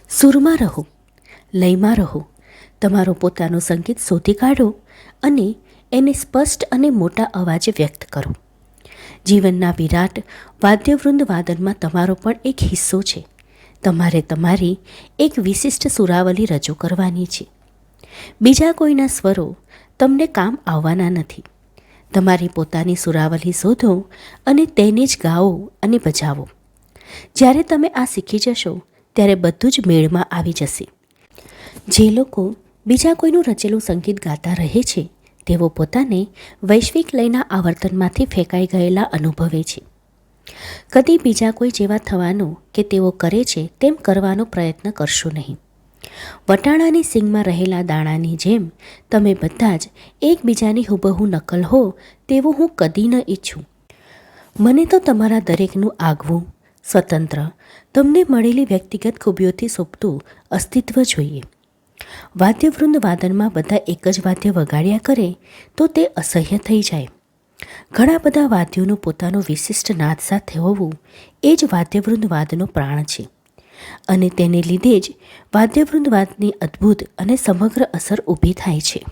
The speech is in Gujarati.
સૂરમાં રહો, લયમાં રહો, તમારું પોતાનું સંગીત શોધી કાઢો અને એને સ્પષ્ટ અને મોટા અવાજે વ્યક્ત કરો. જીવનના વિરાટ વાદ્યવૃંદ વાદનમાં તમારો પણ એક હિસ્સો છે. તમારે તમારી એક વિશિષ્ટ સુરાવલી રજૂ કરવાની છે. બીજા કોઈના સ્વરો તમને કામ આવવાના નથી. તમારી પોતાની સુરાવલી શોધો અને તેને જ ગાઓ અને બજાવો. જ્યારે તમે આ શીખી જશો ત્યારે બધું જ મેળમાં આવી જશે. જે લોકો બીજા કોઈનું રચેલું સંગીત ગાતા રહે છે તેઓ પોતાને વૈશ્વિક લયના આવર્તનમાંથી ફેંકાઈ ગયેલા અનુભવે છે. કદી બીજા કોઈ જેવા થવાનો કે તેઓ કરે છે તેમ કરવાનો પ્રયત્ન કરશો નહીં. વટાણાની સીંગમાં રહેલા દાણાની જેમ તમે બધા જ એકબીજાની હુબહુ નકલ હો તેવું હું કદી ન ઈચ્છું. મને તો તમારા દરેકનું આગવું, સ્વતંત્ર, તમને મળેલી વ્યક્તિગત ખૂબીઓથી શોભતું અસ્તિત્વ જોઈએ. વાદ્યવૃંદ વાદનમાં બધા એક જ વાદ્ય વગાડ્યા કરે તો તે અસહ્ય થઈ જાય. ઘણા બધા વાદ્યોનું પોતાનું વિશિષ્ટ નાદ સાથે હોવું એ જ વાદ્યવૃંદ વાદનો પ્રાણ છે અને તેને લીધે જ વાદ્યવૃંદ વાદની અદ્ભુત અને સમગ્ર અસર ઊભી થાય છે.